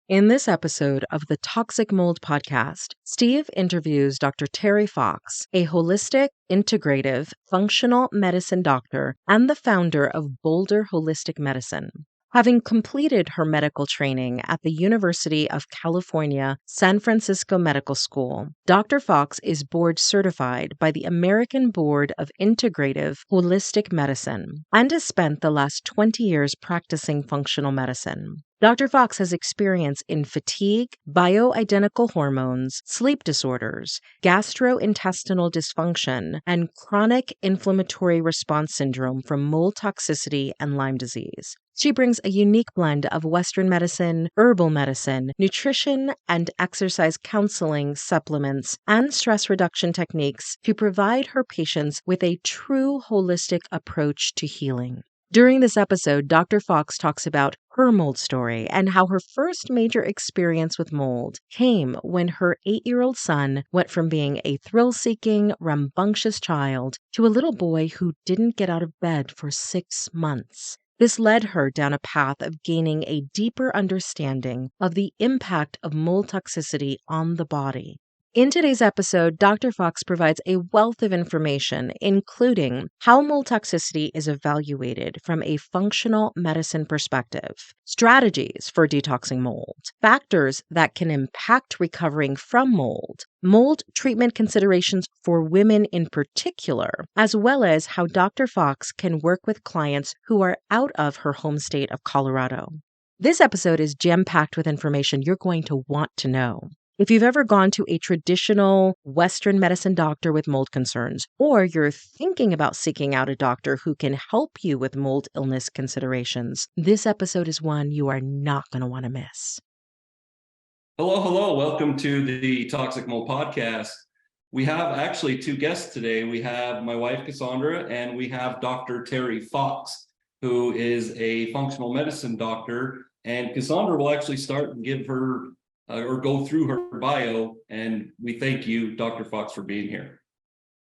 In this episode of the Toxic Mold podcast, Steve interviews Dr. Terri Fox, a holistic, integrative, functional medicine doctor and the founder of Boulder Holistic Medicine. Having completed her medical training at the University of California, San Francisco Medical School, Dr. Fox is board certified by the American Board of Integrative Holistic Medicine and has spent the last 20 years practicing functional medicine. Dr. Fox has experience in fatigue, bioidentical hormones, sleep disorders, gastrointestinal dysfunction, and chronic inflammatory response syndrome from mold toxicity and Lyme disease. She brings a unique blend of Western medicine, herbal medicine, nutrition, and exercise counseling, supplements, and stress reduction techniques to provide her patients with a true holistic approach to healing. During this episode, Dr. Fox talks about her mold story and how her first major experience with mold came when her 8-year-old son went from being a thrill-seeking, rambunctious child to a little boy who didn't get out of bed for 6 months. This led her down a path of gaining a deeper understanding of the impact of mold toxicity on the body. In today's episode, Dr. Fox provides a wealth of information, including how mold toxicity is evaluated from a functional medicine perspective, strategies for detoxing mold, factors that can impact recovering from mold treatment considerations for women in particular, as well as how Dr. Fox can work with clients who are out of her home state of Colorado. This episode is jam-packed with information you're going to want to know. If you've ever gone to a traditional Western medicine doctor with mold concerns, or you're thinking about seeking out a doctor who can help you with mold illness considerations, this episode is one you are not going to want to miss. Hello. Welcome to the Toxic Mold podcast. We have actually 2 guests today. We have my wife, Cassandra, and we have Dr. Terri Fox, who is a functional medicine doctor. And Cassandra will actually start and give her or go through her bio. And we thank you, Dr. Fox, for being here.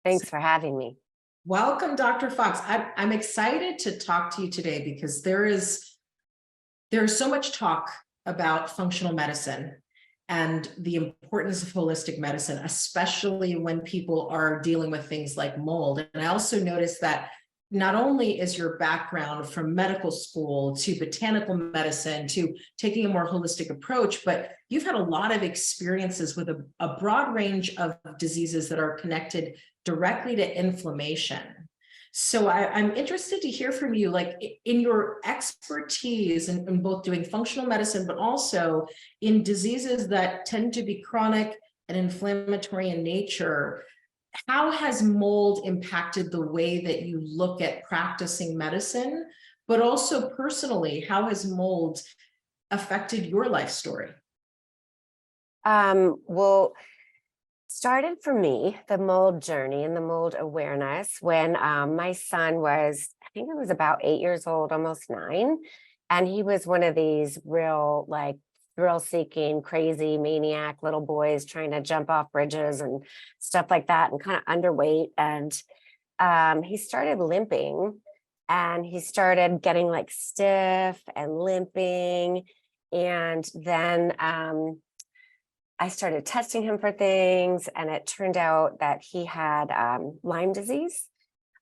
Thanks for having me. Welcome, Dr. Fox. I'm excited to talk to you today because there's so much talk about functional medicine and the importance of holistic medicine, especially when people are dealing with things like mold. And I also noticed that not only is your background from medical school to botanical medicine to taking a more holistic approach, but you've had a lot of experiences with a broad range of diseases that are connected directly to inflammation. So I'm interested to hear from you, like in your expertise in both doing functional medicine, but also in diseases that tend to be chronic and inflammatory in nature. How has mold impacted the way that you look at practicing medicine, but also personally, how has mold affected your life story? Well, started for me, the mold journey and the mold awareness when my son was, I think it was about 8 years old, almost 9. And he was one of these real thrill-seeking, crazy maniac little boys trying to jump off bridges and stuff like that, and kind of underweight. And he started limping, and he started getting like stiff and limping. And then I started testing him for things, and it turned out that he had Lyme disease.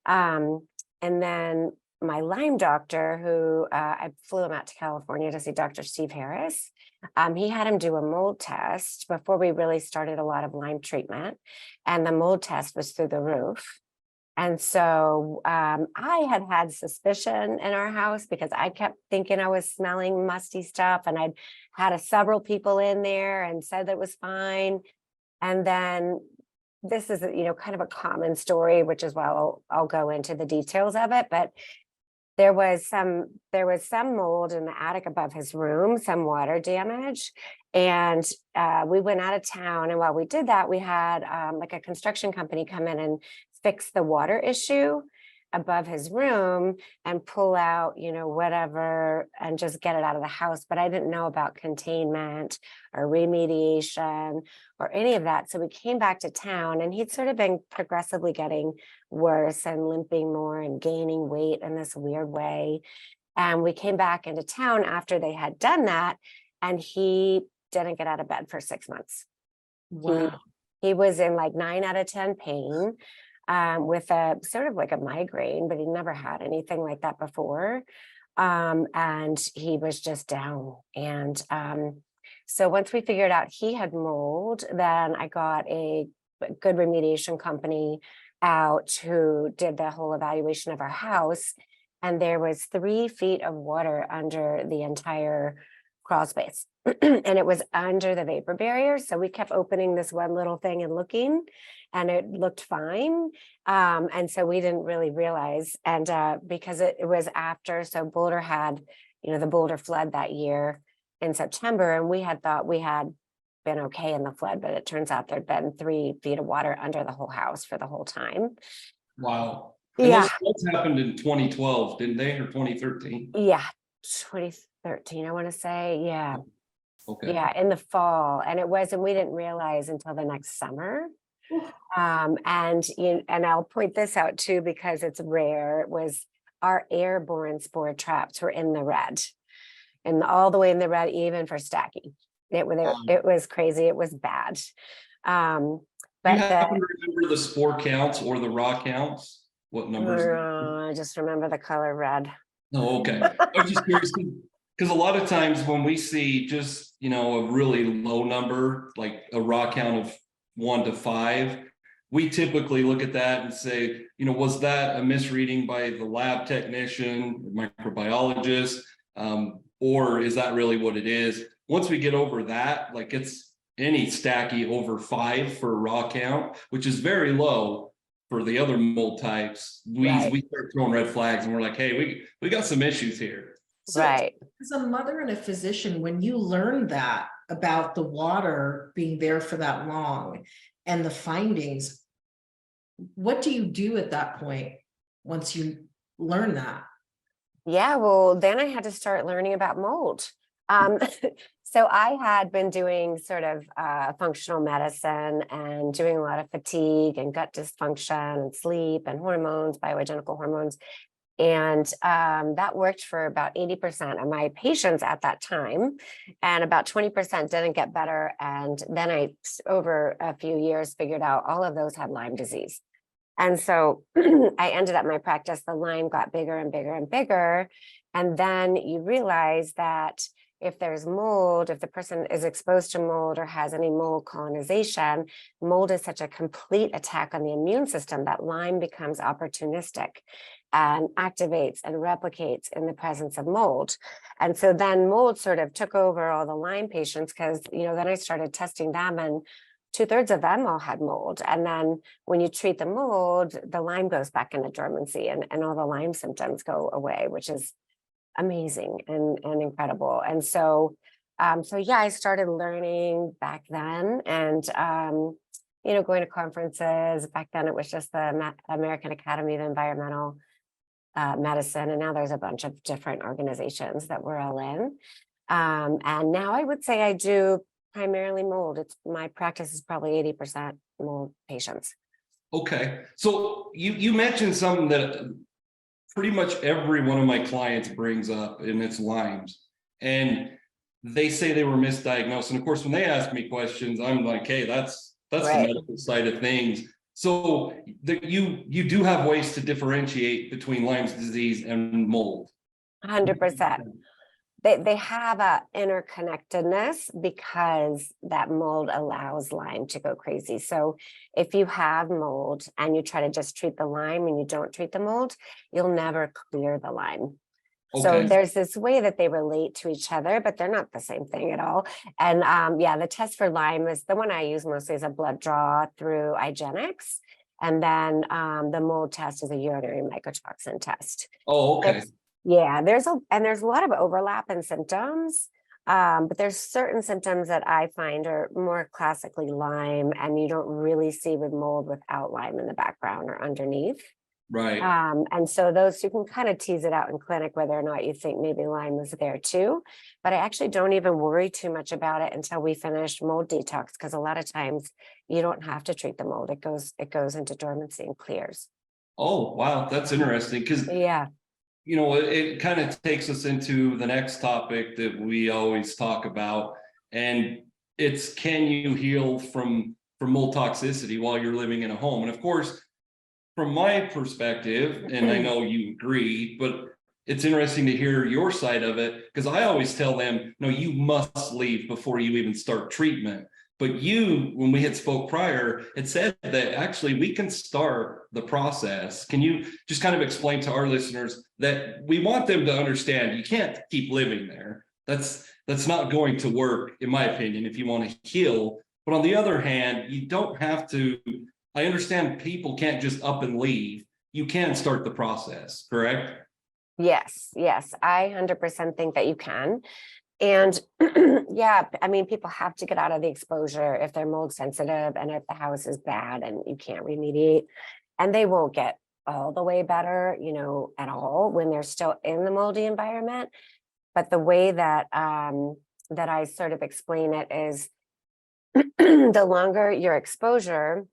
And then my Lyme doctor, who I flew him out to California to see Dr. Steve Harris, he had him do a mold test before we really started a lot of Lyme treatment. And the mold test was through the roof. And so I had suspicion in our house because I kept thinking I was smelling musty stuff, and I'd had several people in there and said that was fine. And then this is, kind of a common story, which is why I'll go into the details of it. But there was some mold in the attic above his room, some water damage. And we went out of town. And while we did that, we had like a construction company come in and fix the water issue above his room and pull out, whatever, and just get it out of the house. But I didn't know about containment or remediation or any of that. So we came back to town, and he'd sort of been progressively getting worse and limping more and gaining weight in this weird way. And we came back into town after they had done that. and he didn't get out of bed for 6 months. Wow. He was in like 9 out of 10 pain, with a sort of like a migraine, but he never had anything like that before. And he was just down. And so once we figured out he had mold, then I got a good remediation company out who did the whole evaluation of our house. And there was 3 feet of water under the entire crawl space. And it was under the vapor barrier. So we kept opening this one little thing and looking, and it looked fine. And so we didn't really realize. And because it was after, so Boulder had, the Boulder flood that year in September, and we had thought we had been okay in the flood, but it turns out there'd been 3 feet of water under the whole house for the whole time. Wow. And Yeah. those floods happened in 2012, didn't they, or 2013? Yeah. 2013, I want to say. Yeah. Okay. Yeah, in the fall. And we didn't realize until the next summer. And I'll point this out too, because it's rare. It was our airborne spore traps were in the red, and all the way in the red, even for stacking. It was crazy. It was bad. Do you happen to remember the spore counts or the raw counts? What numbers? I just remember the color red. Oh, okay. I was just curious because a lot of times when we see just, a really low number, like a raw count of 1 to 5, we typically look at that and say, was that a misreading by the lab technician, microbiologist, or is that really what it is? Once we get over that, like it's any stacky over 5 for a raw count, which is very low for the other mold types, we start throwing red flags and we're like, hey, we got some issues here. So, Right. as a mother and a physician, when you learn that about the water being there for that long and the findings, what do you do at that point once you learn that? Yeah, well, then I had to start learning about mold. So I had been doing sort of functional medicine and doing a lot of fatigue and gut dysfunction and sleep and hormones, bioidentical hormones. And that worked for about 80% of my patients at that time. And about 20% didn't get better. And then I, over a few years, figured out all of those had Lyme disease. And so I ended up my practice, the Lyme got bigger and bigger and bigger. And then you realize that if there's mold, if the person is exposed to mold or has any mold colonization, mold is such a complete attack on the immune system that Lyme becomes opportunistic and activates and replicates in the presence of mold. And so then mold sort of took over all the Lyme patients because, then I started testing them, and 2/3 of them all had mold. And then when you treat the mold, the Lyme goes back into dormancy and all the Lyme symptoms go away, which is amazing and incredible. And so, yeah, I started learning back then and, going to conferences. Back then it was just the American Academy of Environmental Medicine. And now there's a bunch of different organizations that we're all in. And now I would say I do primarily mold. My practice is probably 80% mold patients. Okay. So you mentioned something that pretty much every one of my clients brings up, and it's Lyme's. And they say they were misdiagnosed. And of course, when they ask me questions, I'm like, hey, that's Right. the medical side of things. So you do have ways to differentiate between Lyme's disease and mold. 100%. They have a interconnectedness because that mold allows Lyme to go crazy. So if you have mold and you try to just treat the Lyme and you don't treat the mold, you'll never clear the Lyme. Okay. So there's this way that they relate to each other, but they're not the same thing at all. And the test for Lyme is the one I use mostly as a blood draw through IGeneX. And then the mold test is a urinary mycotoxin test. Oh, okay. There's a lot of overlap in symptoms, but there's certain symptoms that I find are more classically Lyme, and you don't really see with mold without Lyme in the background or underneath. Right. And so those, you can kind of tease it out in clinic whether or not you think maybe Lyme was there too. But I actually don't even worry too much about it until we finish mold detox, because a lot of times you don't have to treat the mold. It goes into dormancy and clears. Oh, wow. That's interesting. Because Yeah. it kind of takes us into the next topic that we always talk about, and it's, can you heal from mold toxicity while you're living in a home? And of course, from my perspective, and I know you agree, but it's interesting to hear your side of it, because I always tell them, no, you must leave before you even start treatment. But you, when we had spoke prior, it said that actually we can start the process. Can you just kind of explain to our listeners that we want them to understand you can't keep living there? That's not going to work, in my opinion, if you want to heal. But on the other hand, you don't have to. I understand people can't just up and leave. You can start the process, correct? Yes, yes, I 100% think that you can. And yeah, I mean, people have to get out of the exposure if they're mold sensitive and if the house is bad and you can't remediate, and they won't get all the way better, at all when they're still in the moldy environment. But the way that that I sort of explain it is the longer your exposure,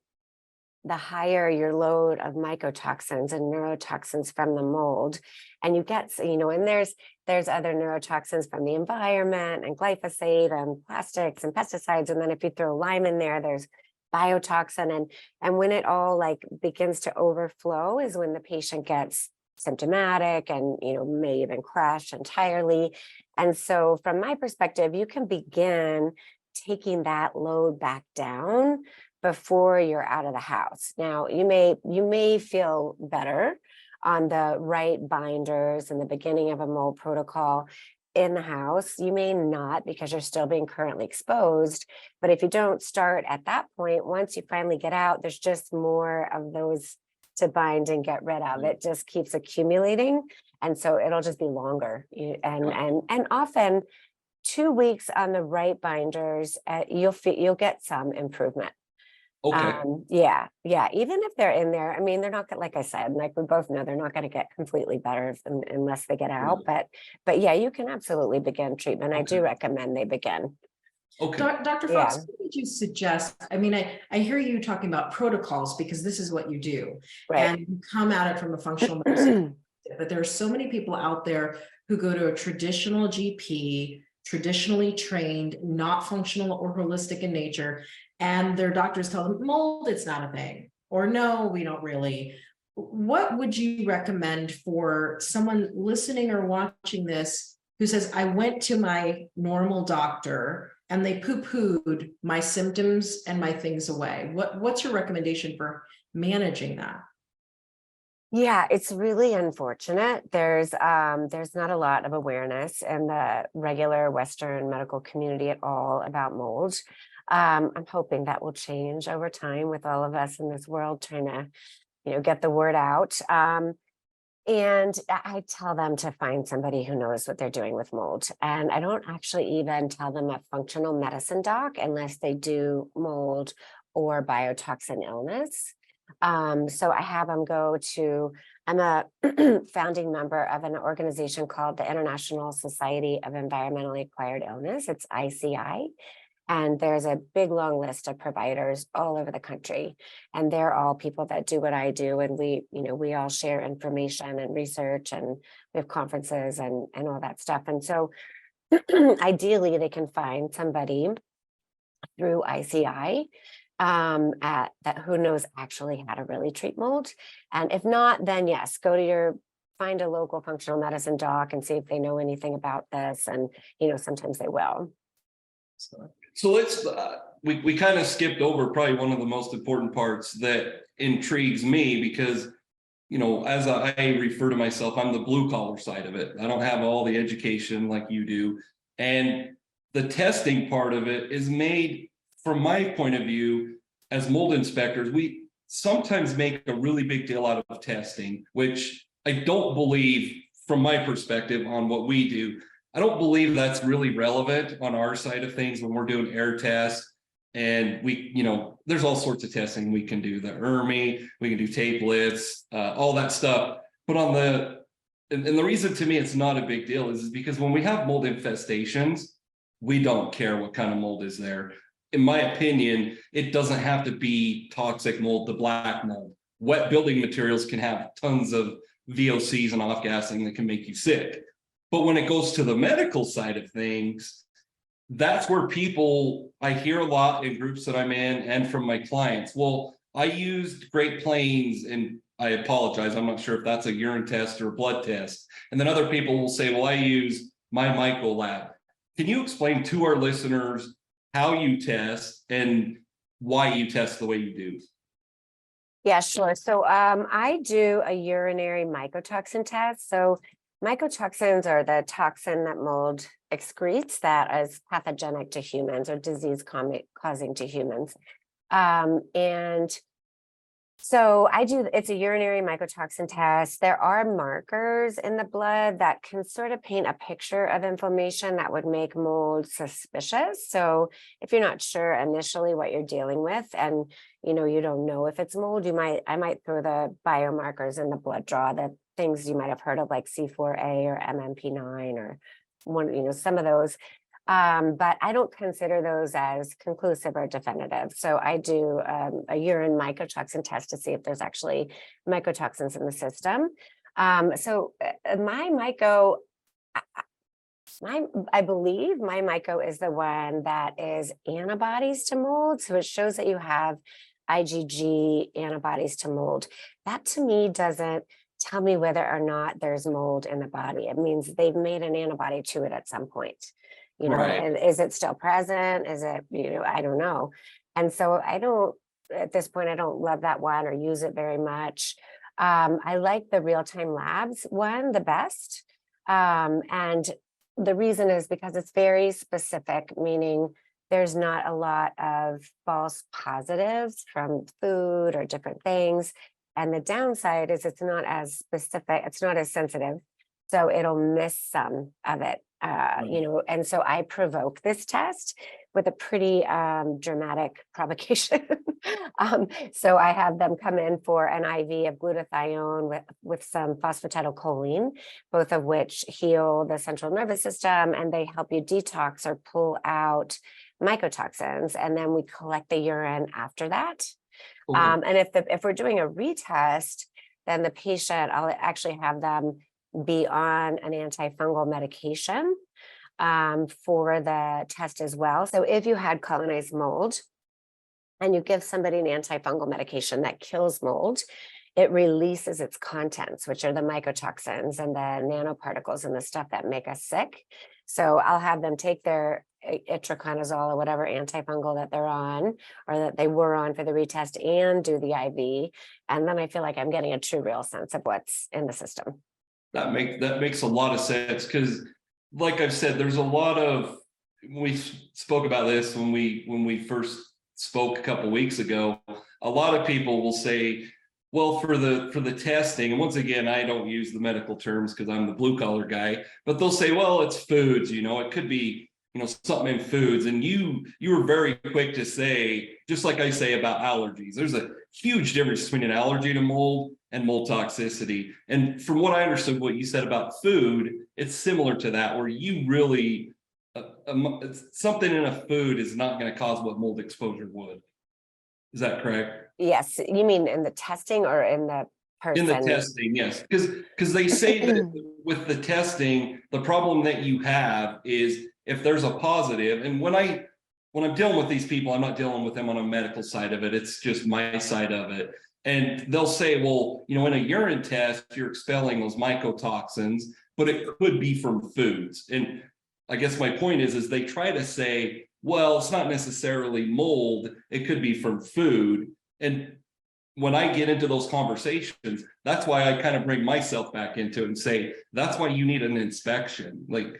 the higher your load of mycotoxins and neurotoxins from the mold. And you get, and there's other neurotoxins from the environment and glyphosate and plastics and pesticides. And then if you throw lime in there, there's biotoxin. And when it all like begins to overflow is when the patient gets symptomatic and, may even crash entirely. And so from my perspective, you can begin taking that load back down before you're out of the house. Now, you may feel better on the right binders in the beginning of a mold protocol in the house. You may not, because you're still being currently exposed. But if you don't start at that point, once you finally get out, there's just more of those to bind and get rid of. It just keeps accumulating. And so it'll just be longer. And often 2 weeks on the right binders, you'll get some improvement. Okay. Yeah. Even if they're in there, I mean, they're not gonna, like I said, like we both know, they're not going to get completely better unless they get out. But yeah, you can absolutely begin treatment. I do recommend they begin. Okay. Dr. Fox, what would you suggest? I mean, I hear you talking about protocols because this is what you do, Right. and you come at it from a functional medicine. But there are so many people out there who go to a traditional GP, traditionally trained, not functional or holistic in nature, and their doctors tell them mold, it's not a thing, or no, we don't really. What would you recommend for someone listening or watching this who says, I went to my normal doctor and they poo-pooed my symptoms and my things away? What's your recommendation for managing that? Yeah, it's really unfortunate. There's not a lot of awareness in the regular Western medical community at all about mold. I'm hoping that will change over time with all of us in this world trying to, get the word out. And I tell them to find somebody who knows what they're doing with mold. And I don't actually even tell them a functional medicine doc unless they do mold or biotoxin illness. So I have them go to, I'm a founding member of an organization called the International Society of Environmentally Acquired Illness. It's ICI. And there's a big long list of providers all over the country. And they're all people that do what I do. And we all share information and research, and we have conferences and all that stuff. And so ideally they can find somebody through ICI who knows actually how to really treat mold. And if not, then yes, find a local functional medicine doc and see if they know anything about this. And, sometimes they will. So let's, we kind of skipped over probably one of the most important parts that intrigues me, because, as I refer to myself, I'm the blue collar side of it. I don't have all the education like you do. And the testing part of it is made, from my point of view, as mold inspectors, we sometimes make a really big deal out of testing, which I don't believe, from my perspective on what we do, I don't believe that's really relevant on our side of things when we're doing air tests. And there's all sorts of testing we can do, the ERMI, we can do tape lifts, all that stuff. But and the reason to me it's not a big deal is because when we have mold infestations, we don't care what kind of mold is there. In my opinion, it doesn't have to be toxic mold, the black mold. Wet building materials can have tons of VOCs and off-gassing that can make you sick. But when it goes to the medical side of things, that's where I hear a lot in groups that I'm in and from my clients. Well, I used Great Plains, and I apologize, I'm not sure if that's a urine test or a blood test. And then other people will say, well, I use my Myco lab. Can you explain to our listeners how you test and why you test the way you do? Yeah, sure. So I do a urinary mycotoxin test. So mycotoxins are the toxin that mold excretes that is pathogenic to humans or disease causing to humans. And so it's a urinary mycotoxin test. There are markers in the blood that can sort of paint a picture of inflammation that would make mold suspicious. So if you're not sure initially what you're dealing with, and you don't know if it's mold, I might throw the biomarkers in the blood draw, the things you might have heard of like C4A or MMP9 or some of those. But I don't consider those as conclusive or definitive. So I do a urine mycotoxin test to see if there's actually mycotoxins in the system. So my myco, I believe my myco is the one that is antibodies to mold. So it shows that you have IgG antibodies to mold. That to me doesn't tell me whether or not there's mold in the body. It means they've made an antibody to it at some point. Right. And is it still present? Is it, I don't know. And so at this point, I don't love that one or use it very much. I like the real-time labs one the best. And the reason is because it's very specific, meaning there's not a lot of false positives from food or different things. And the downside is it's not as specific, it's not as sensitive. So it'll miss some of it. And so I provoke this test with a pretty dramatic provocation. So I have them come in for an IV of glutathione with some phosphatidylcholine, both of which heal the central nervous system, and they help you detox or pull out mycotoxins. And then we collect the urine after that. Cool. And if we're doing a retest, then the patient, I'll actually have them be on an antifungal medication for the test as well. So if you had colonized mold and you give somebody an antifungal medication that kills mold, it releases its contents, which are the mycotoxins and the nanoparticles and the stuff that make us sick. So I'll have them take their itraconazole or whatever antifungal that they're on or that they were on for the retest and do the IV. And then I feel like I'm getting a true real sense of what's in the system. That makes a lot of sense, because like I've said, there's a lot of, we spoke about this when we first spoke a couple of weeks ago. A lot of people will say, well, for the testing, and once again, I don't use the medical terms because I'm the blue collar guy, but they'll say, well, it's foods, it could be, something in foods. And you were very quick to say, just like I say about allergies, there's a huge difference between an allergy to mold and mold toxicity. And from what I understood, what you said about food, it's similar to that, where you really, something in a food is not going to cause what mold exposure would. Is that correct? Yes. You mean in the testing or in the person? In the testing, yes. Because they say that with the testing, the problem that you have is if there's a positive, and when I'm dealing with these people, I'm not dealing with them on a medical side of it. It's just my side of it. And they'll say, well, in a urine test, you're expelling those mycotoxins, but it could be from foods. And I guess my point is they try to say, well, it's not necessarily mold. It could be from food. And when I get into those conversations, that's why I kind of bring myself back into it and say, that's why you need an inspection. Like,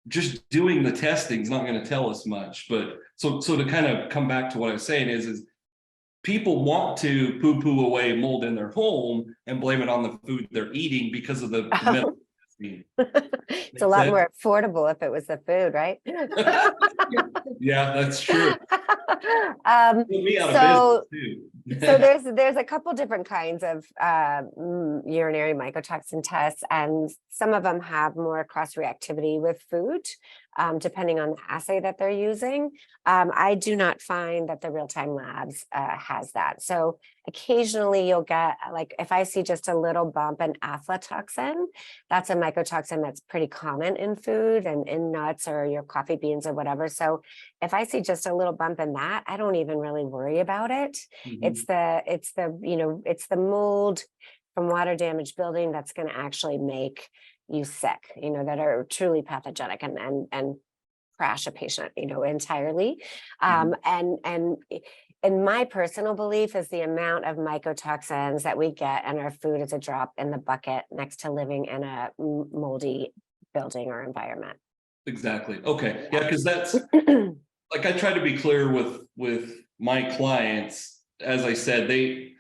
just doing the testing is not going to tell us much. But so to kind of come back to what I was saying is people want to poo-poo away mold in their home and blame it on the food they're eating because of the medical testing. It's a lot more affordable if it was the food, right? Yeah, that's true. So So there's a couple different kinds of urinary mycotoxin tests, and some of them have more cross reactivity with food, depending on the assay that they're using. I do not find that the real-time labs has that. So occasionally you'll get, like, if I see just a little bump in aflatoxin, that's a mycotoxin that's pretty common in food and in nuts or your coffee beans or whatever. So if I see just a little bump in that, I don't even really worry about it. It's the mold from water damaged building that's going to actually make you sick, that are truly pathogenic and crash a patient, entirely. And in my personal belief is the amount of mycotoxins that we get in our food is a drop in the bucket next to living in a moldy building or environment. Exactly. Okay. Yeah, because that's like, I try to be clear with my clients. As I said, this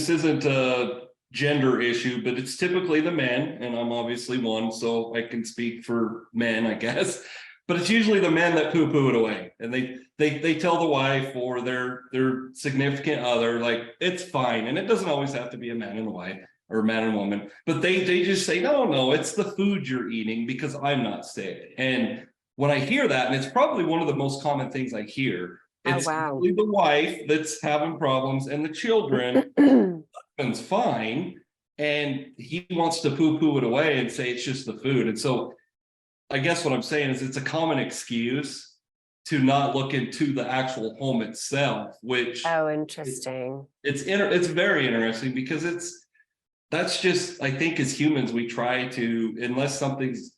isn't a gender issue, but it's typically the men, and I'm obviously one, so I can speak for men, I guess. But it's usually the men that poo-poo it away, and they tell the wife or their significant other, like, it's fine. And it doesn't always have to be a man and a wife or a man and woman, but they just say, no, it's the food you're eating because I'm not sick. And when I hear that, and it's probably one of the most common things I hear, it's usually the wife that's having problems and the children, husband's fine, and he wants to poo-poo it away and say it's just the food. And so I guess what I'm saying is it's a common excuse to not look into the actual home itself, which Interesting. It's very interesting because that's just, I think as humans, we try to, unless something's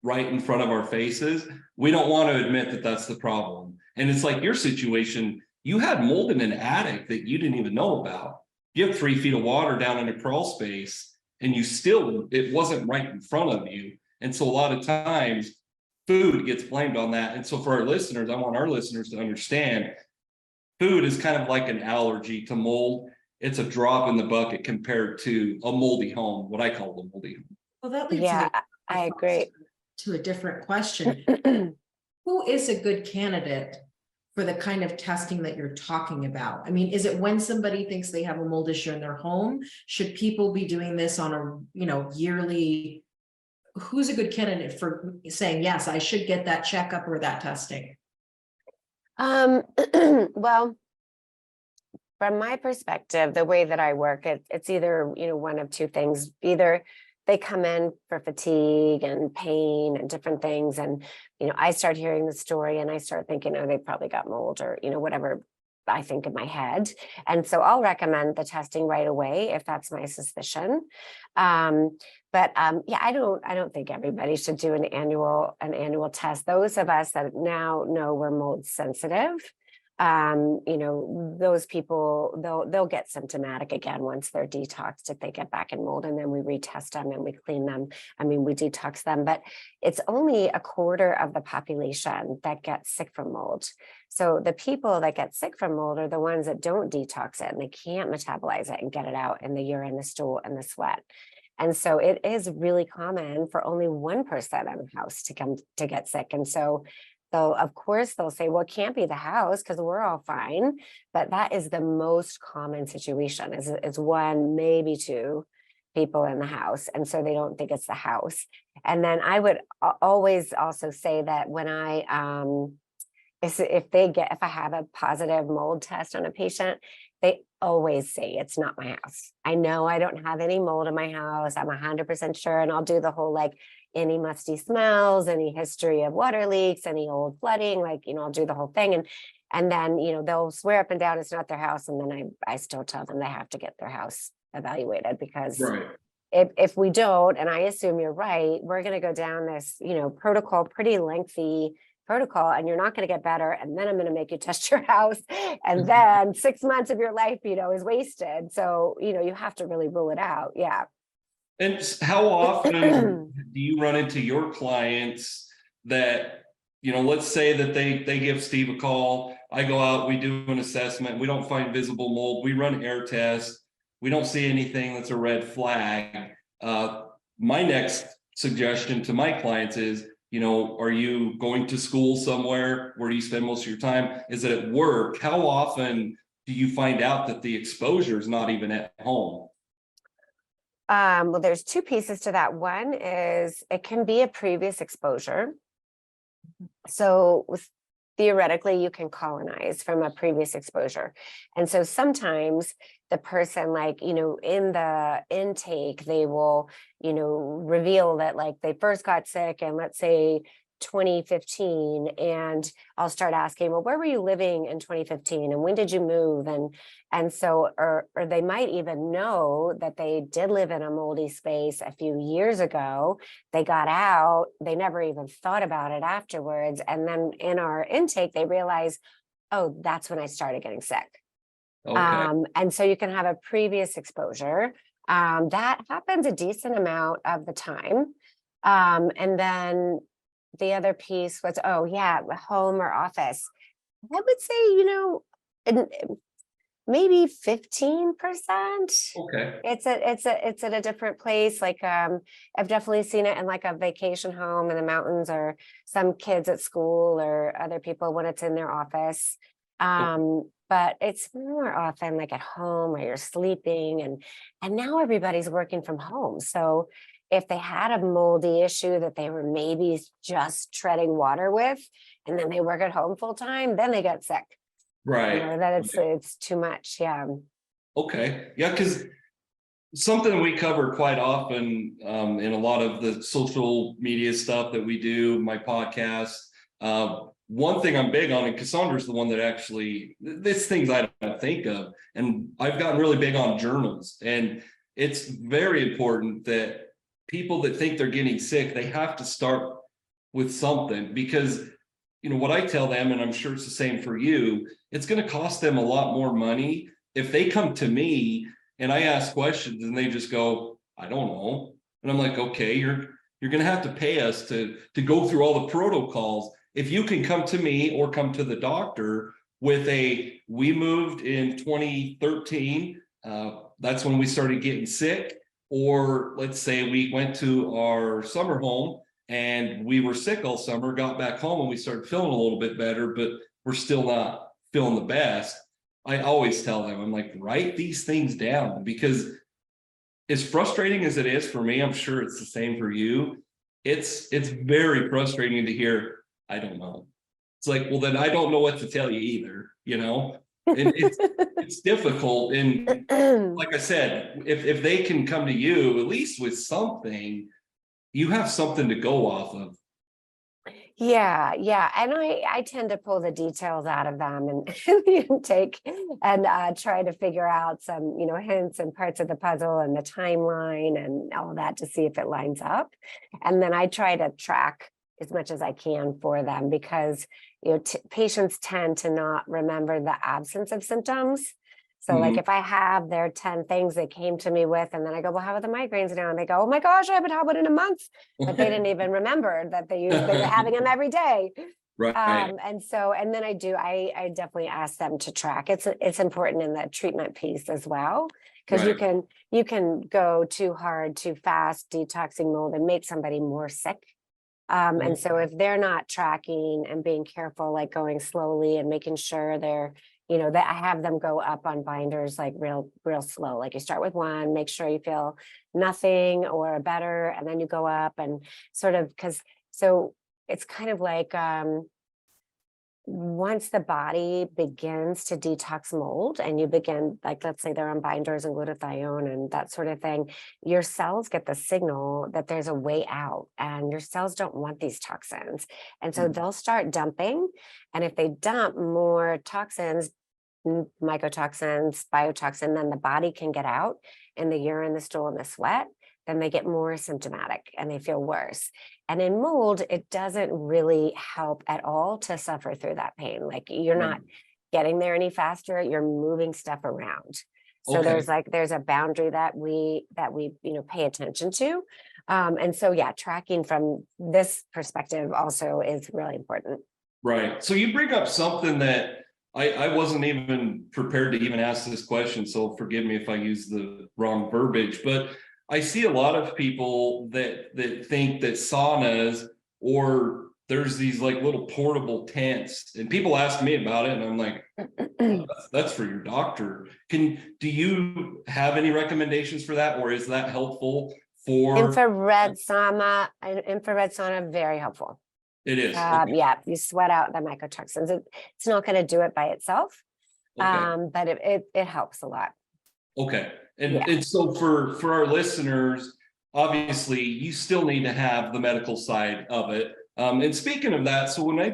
right in front of our faces, we don't want to admit that that's the problem. And it's like your situation, you had mold in an attic that you didn't even know about. You have 3 feet of water down in a crawl space, and it wasn't right in front of you. And so a lot of times food gets blamed on that. And so for our listeners, I want our listeners to understand food is kind of like an allergy to mold. It's a drop in the bucket compared to a moldy home, what I call a moldy home. Well, that leads I agree. to a different question. Who is a good candidate for the kind of testing that you're talking about? I mean, is it when somebody thinks they have a mold issue in their home? Should people be doing this on a yearly? Who's a good candidate for saying, yes, I should get that checkup or that testing? Well, from my perspective, the way that I work, it's either, one of two things. Either they come in for fatigue and pain and different things. And, I start hearing the story and I start thinking, oh, they probably got mold or, whatever I think in my head. And so I'll recommend the testing right away if that's my suspicion. I don't think everybody should do an annual test. Those of us that now know we're mold sensitive, those people, they'll get symptomatic again once they're detoxed if they get back in mold, and then we retest them and we clean them. We detox them, but it's only a quarter of the population that gets sick from mold. So the people that get sick from mold are the ones that don't detox it and they can't metabolize it and get it out in the urine, the stool, and the sweat. And so it is really common for only 1% in the house to get sick. And so of course, they'll say, well, it can't be the house because we're all fine. But that is the most common situation is 1, maybe 2 people in the house. And so they don't think it's the house. And then I would always also say that when if I have a positive mold test on a patient, they always say it's not my house. I know I don't have any mold in my house. I'm 100% sure. And I'll do the whole, any musty smells, any history of water leaks, any old flooding, I'll do the whole thing. And then, they'll swear up and down it's not their house. And then I still tell them they have to get their house evaluated because if we don't, and I assume you're right, we're going to go down this, protocol, pretty lengthy protocol, and you're not going to get better. And then I'm going to make you test your house. And then 6 months of your life, is wasted. So, you have to really rule it out. Yeah. And how often do you run into your clients that, let's say that they give Steve a call, I go out, we do an assessment, we don't find visible mold, we run air tests, we don't see anything that's a red flag. My next suggestion to my clients is, are you going to school somewhere? Where do you spend most of your time? Is it at work? How often do you find out that the exposure is not even at home? Well, there's two pieces to that. One is it can be a previous exposure. So theoretically, you can colonize from a previous exposure. And so sometimes the person, like, in the intake, they will, reveal that like they first got sick and let's say 2015, and I'll start asking, well, where were you living in 2015 and when did you move? And so, or they might even know that they did live in a moldy space a few years ago. They got out, they never even thought about it afterwards. And then in our intake, they realize, oh, that's when I started getting sick. Okay. And so you can have a previous exposure. That happens a decent amount of the time. And then the other piece was, oh yeah, home or office. I would say, maybe 15%. Okay. It's at a different place. Like I've definitely seen it in like a vacation home in the mountains, or some kids at school, or other people when it's in their office. But it's more often like at home where you're sleeping, and now everybody's working from home. So if they had a moldy issue that they were maybe just treading water with, and then they work at home full time, then they get sick. Right. That it's too much. Yeah. Okay. Yeah, because something we cover quite often in a lot of the social media stuff that we do, my podcast. One thing I'm big on, and Cassandra's the one that actually, this things I don't think of, and I've gotten really big on journals. And it's very important that people that think they're getting sick, they have to start with something, because what I tell them, and I'm sure it's the same for you, it's going to cost them a lot more money if they come to me and I ask questions and they just go, I don't know. And I'm like, okay, you're going to have to pay us to go through all the protocols. If you can come to me or come to the doctor with we moved in 2013, that's when we started getting sick. Or let's say we went to our summer home and we were sick all summer, got back home and we started feeling a little bit better, but we're still not feeling the best. I always tell them, I'm like, write these things down, because as frustrating as it is for me, I'm sure it's the same for you. It's very frustrating to hear, I don't know. It's like, well, then I don't know what to tell you either, And it's difficult. And like I said, if they can come to you at least with something, you have something to go off of. Yeah. And I tend to pull the details out of them and the intake, and try to figure out some, hints and parts of the puzzle and the timeline and all of that to see if it lines up. And then I try to track as much as I can for them, because, patients tend to not remember the absence of symptoms. So like if I have their 10 things they came to me with, and then I go, well, how are the migraines now? And they go, oh my gosh, I haven't had one in a month. But they didn't even remember that they were having them every day. Right. And then I definitely ask them to track. It's important in the treatment piece as well, because you can go too hard, too fast, detoxing mold, and make somebody more sick. And so if they're not tracking and being careful, like going slowly and making sure they're, that I have them go up on binders, like real slow. Like you start with one, make sure you feel nothing or better, and then you go up and sort of, so it's kind of like, once the body begins to detox mold and you begin, like, let's say they're on binders and glutathione and that sort of thing, your cells get the signal that there's a way out, and your cells don't want these toxins. And so they'll start dumping. And if they dump more toxins, mycotoxins, biotoxin, then the body can get out in the urine, the stool, and the sweat, then they get more symptomatic and they feel worse. And in mold, it doesn't really help at all to suffer through that pain. Like you're not getting there any faster, you're moving stuff around. So there's a boundary that we pay attention to. And so tracking from this perspective also is really important. Right. So you bring up something that I wasn't even prepared to even ask this question, so forgive me if I use the wrong verbiage, but I see a lot of people that think that saunas or there's these like little portable tents, and people ask me about it, and I'm like, oh, that's for your doctor. Do you have any recommendations for that, or is that helpful for Infrared sauna, very helpful. it is? Okay. Yeah, you sweat out the mycotoxins. It's not going to do it by itself, Okay. but it helps a lot. Okay. Yeah. And so for our listeners, obviously you still need to have the medical side of it. And speaking of that, so when I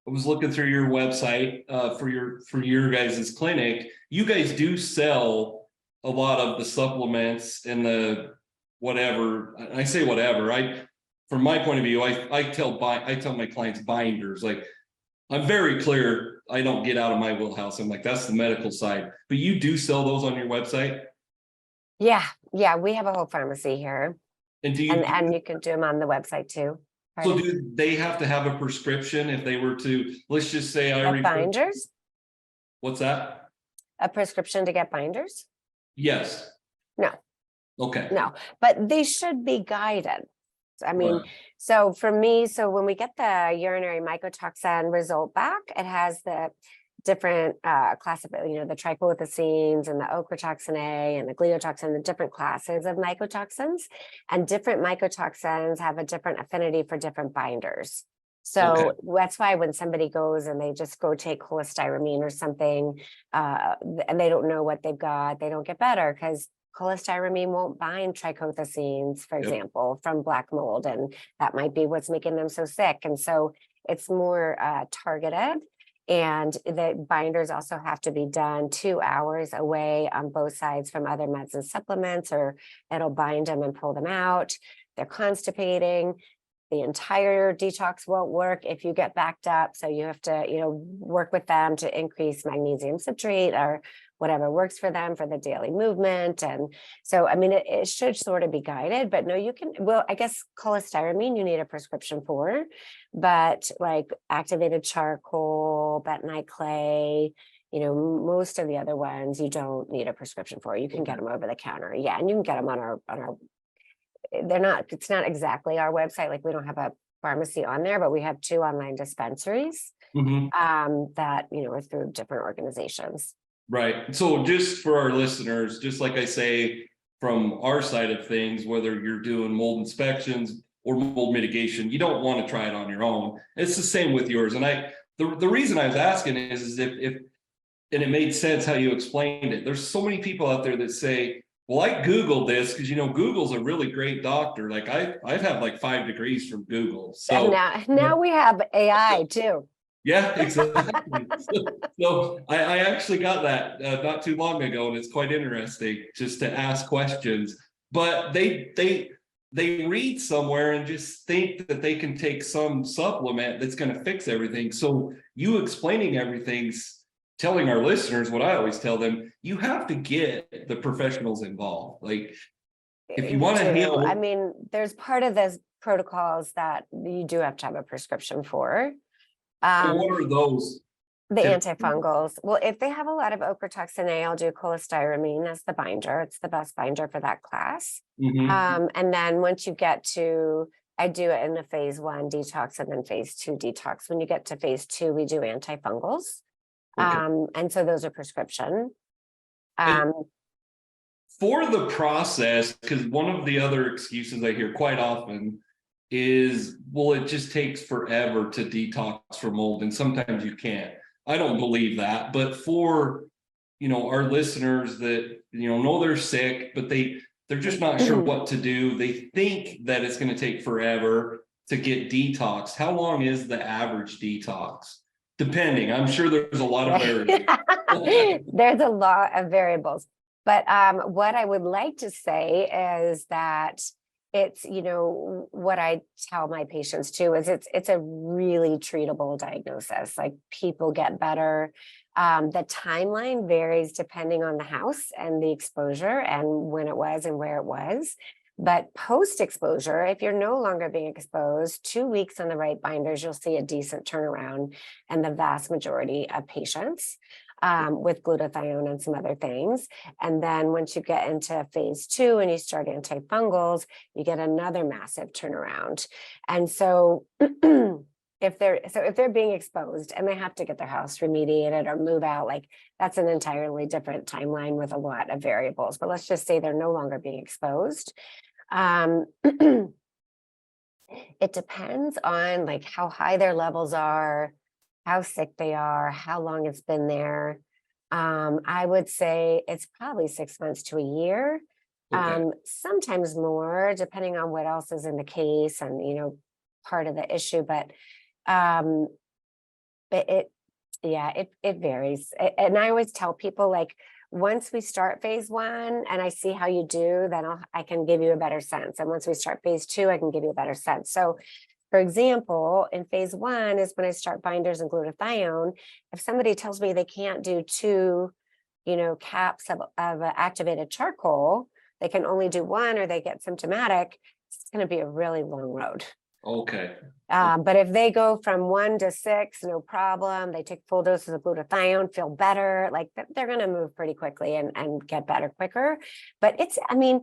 was looking through your website for your guys' clinic, you guys do sell a lot of the supplements and the whatever. I say whatever. From my point of view, I tell my clients binders. Like, I'm very clear, I don't get out of my wheelhouse. I'm like, that's the medical side. But you do sell those on your website? Yeah, we have a whole pharmacy here, And and you can do them on the website too. so do they have to have a prescription if they were to, let's just say Binders? What's that? A prescription to get binders? Yes. No. Okay. No, but they should be guided. I mean, Right. so for me, when we get the urinary mycotoxin result back, it has the different class of, the trichothecenes and the ochratoxin A and the gliotoxin, the different classes of mycotoxins, and different mycotoxins have a different affinity for different binders. So that's why when somebody goes and they just go take cholestyramine or something, and they don't know what they've got, they don't get better because cholestyramine won't bind trichothecenes, for example, from black mold, and that might be what's making them so sick. And so it's more targeted. And the binders also have to be done 2 hours away on both sides from other meds and supplements, or it'll bind them and pull them out. They're constipating. The entire detox won't work if you get backed up. So you have to, work with them to increase magnesium citrate or whatever works for them for the daily movement. And so, I mean, it should sort of be guided, but no, I guess cholestyramine, you need a prescription for, but like activated charcoal, bentonite clay, most of the other ones, you don't need a prescription for. You can get them over the counter. Yeah. And you can get them on our it's not exactly our website. Like, we don't have a pharmacy on there, but we have 2 online dispensaries that, are through different organizations. Right. So just for our listeners, just like I say, from our side of things, whether you're doing mold inspections or mold mitigation, you don't want to try it on your own. It's the same with yours. And the reason I was asking is if and it made sense how you explained it. There's so many people out there that say, well, I Googled this because, Google's a really great doctor. Like I've had like 5 degrees from Google. So and now we have AI too. Yeah, exactly. So I actually got that not too long ago, and it's quite interesting just to ask questions. But they read somewhere and just think that they can take some supplement that's going to fix everything. So you explaining everything's telling our listeners what I always tell them: you have to get the professionals involved. Like, if you want to heal, I mean, there's part of those protocols that you do have to have a prescription for. what are those? The antifungals. Well, if they have a lot of ochratoxin A, I'll do cholestyramine as the binder. It's the best binder for that class. And then once you get to, I do it in the phase 1 detox and then phase 2 detox. When you get to phase 2, we do antifungals. And so those are prescription. For the process, because one of the other excuses I hear quite often is, well, it just takes forever to detox from mold, and sometimes you can't. I don't believe that, but for our listeners that know they're sick, but they're just not sure what to do. They think that it's going to take forever to get detox. How long is the average detox? Depending, I'm sure there's a lot of variables. There's a lot of variables, but what I would like to say is that it's, what I tell my patients too is it's a really treatable diagnosis. Like, people get better. The timeline varies depending on the house and the exposure and when it was and where it was. But post-exposure, if you're no longer being exposed, 2 weeks on the right binders, you'll see a decent turnaround in the vast majority of patients with glutathione and some other things. And then once you get into phase 2 and you start antifungals, you get another massive turnaround. And so if they're being exposed and they have to get their house remediated or move out, like that's an entirely different timeline with a lot of variables. But let's just say they're no longer being exposed. It depends on like how high their levels are, how sick they are, how long it's been there. I would say it's probably 6 months to a year. Okay. Sometimes more, depending on what else is in the case and, you know, part of the issue, but it varies. And I always tell people, like, once we start phase 1 and I see how you do, then I can give you a better sense. And once we start phase 2, I can give you a better sense. So for example, in phase 1 is when I start binders and glutathione. If somebody tells me they can't do 2, you know, caps of activated charcoal, they can only do 1 or they get symptomatic, it's going to be a really long road. Okay. But if they go from 1 to 6, no problem, they take full doses of glutathione, feel better, like they're going to move pretty quickly and get better quicker. But it's, I mean,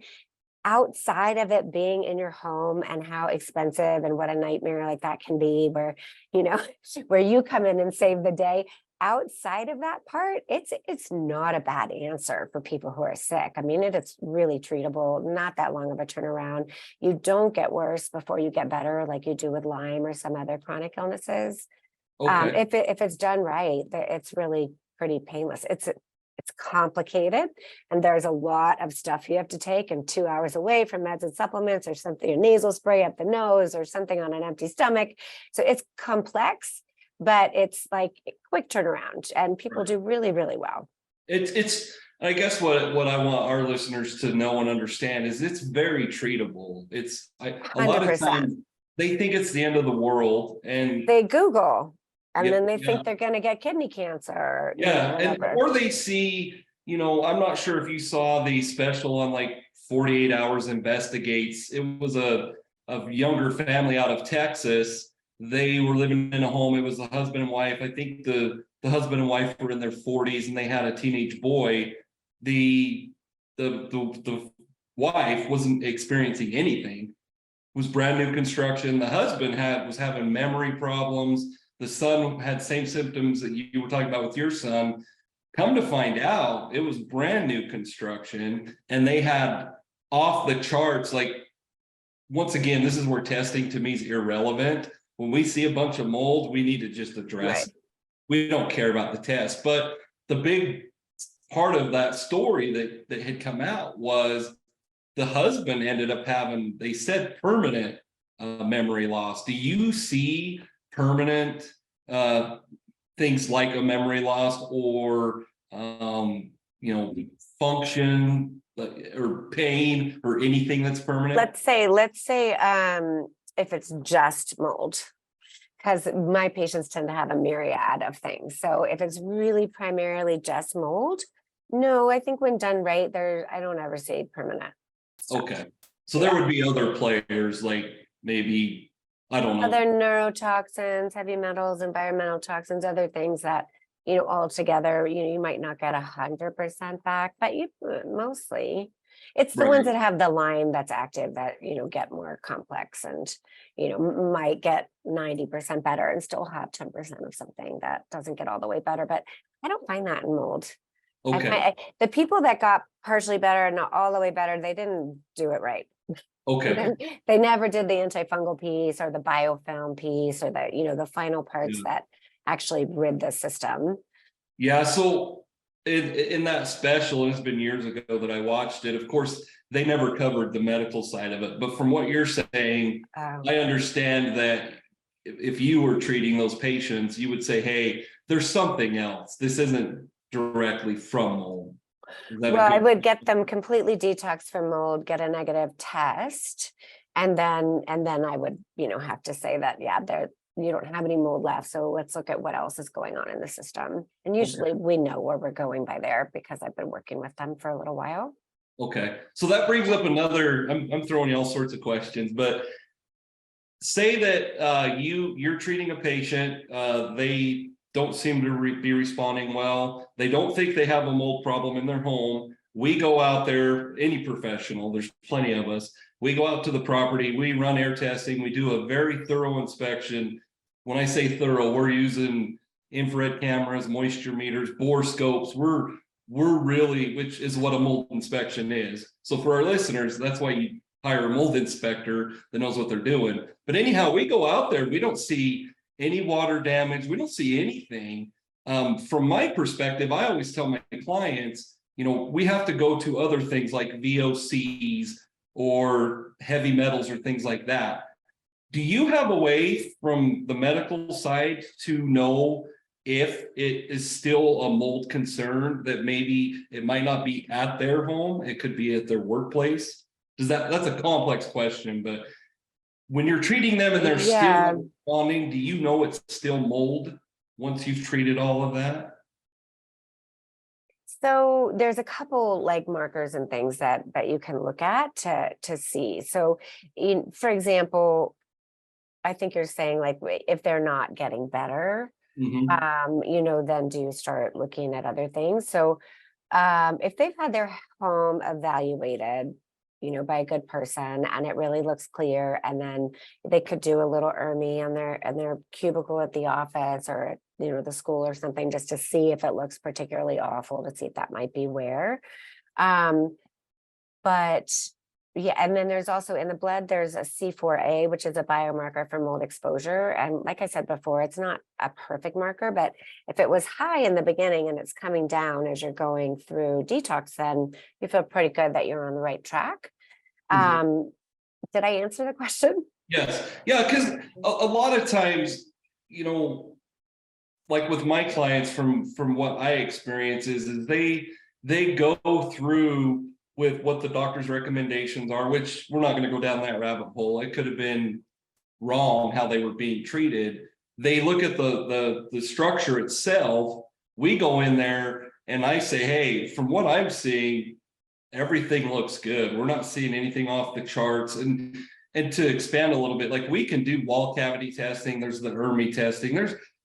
outside of it being in your home and how expensive and what a nightmare like that can be, where, you know, where you come in and save the day, outside of that part, it's not a bad answer for people who are sick. I mean, it's really treatable, not that long of a turnaround. You don't get worse before you get better, like you do with Lyme or some other chronic illnesses. Okay. If it's done right, it's really pretty painless. It's complicated, and there's a lot of stuff you have to take, and 2 hours away from meds and supplements or something, a nasal spray up the nose or something on an empty stomach. So it's complex, but it's like a quick turnaround, and people do really, really well. It's I guess what I want our listeners to know and understand is it's very treatable. A lot of 100%. times they think it's the end of the world, and They Google, and yeah, then they yeah, think they're going to get kidney cancer. You know, yeah, and whatever. or they see, you know, I'm not sure if you saw the special on like 48 Hours Investigates. It was a younger family out of Texas. They were living in a home. It was a husband and wife. I think the husband and wife were in their 40s, and they had a teenage boy. The wife wasn't experiencing anything. It was brand new construction. The husband was having memory problems. The son had same symptoms that you were talking about with your son. Come to find out, it was brand new construction, and they had off the charts. Like, once again, this is where testing to me is irrelevant. When we see a bunch of mold, we need to just address it. We don't care about the test. But the big part of that story that had come out was the husband ended up having, they said, permanent memory loss. Do you see permanent things like a memory loss or you know, function or pain or anything that's permanent? Let's say if it's just mold, because my patients tend to have a myriad of things. So if it's really primarily just mold, no, I think when done right, I don't ever see permanent stuff. Okay. So there would be other players, like maybe, I don't know, Other neurotoxins, heavy metals, environmental toxins, other things that, you know, all together, you know, you might not get 100% back, but you mostly, it's the ones that have the Lyme that's active that, you know, get more complex and, you know, might get 90% better and still have 10% of something that doesn't get all the way better. But I don't find that in mold. Okay. The people that got partially better and not all the way better, they didn't do it right. Okay. They never did the antifungal piece or the biofilm piece or the, you know, the final parts that actually rid the system. Yeah. So in that special, and it's been years ago that I watched it, of course, they never covered the medical side of it. But from what you're saying, I understand that if you were treating those patients, you would say, hey, there's something else. This isn't directly from mold. Well, I would get them completely detoxed from mold, get a negative test, and then I would, you know, have to say that, yeah, you don't have any mold left. So let's look at what else is going on in the system. And usually we know where we're going by there because I've been working with them for a little while. Okay. So that brings up another, I'm throwing you all sorts of questions, but say that you're treating a patient, they don't seem to be responding well. They don't think they have a mold problem in their home. We go out there, any professional, there's plenty of us. We go out to the property, we run air testing, we do a very thorough inspection. when I say thorough, we're using infrared cameras, moisture meters, bore scopes. We're really, which is what a mold inspection is. So for our listeners, that's why you hire a mold inspector that knows what they're doing. But anyhow, we go out there, we don't see any water damage, we don't see anything. From my perspective, I always tell my clients, you know, we have to go to other things like VOCs or heavy metals or things like that. Do you have a way from the medical side to know if it is still a mold concern, that maybe it might not be at their home, it could be at their workplace? That's a complex question, but when you're treating them and they're still responding, do you know it's still mold once you've treated all of that? So there's a couple like markers and things that you can look at to see. So for example, I think you're saying like if they're not getting better, you know, then do you start looking at other things? So if they've had their home evaluated, you know, by a good person and it really looks clear, and then they could do a little ERMI on their cubicle at the office or, you know, the school or something, just to see if it looks particularly awful, to see if that might be where. But yeah, and then there's also in the blood, there's a C4A, which is a biomarker for mold exposure. And like I said before, it's not a perfect marker, but if it was high in the beginning and it's coming down as you're going through detox, then you feel pretty good that you're on the right track. Did I answer the question? Yes. Yeah, because a lot of times, you know, like with my clients, from what I experience is they go through with what the doctor's recommendations are, which we're not going to go down that rabbit hole. It could have been wrong how they were being treated. They look at the structure itself. We go in there and I say, hey, from what I'm seeing, everything looks good. We're not seeing anything off the charts. And to expand a little bit, like we can do wall cavity testing. There's the ERMI testing.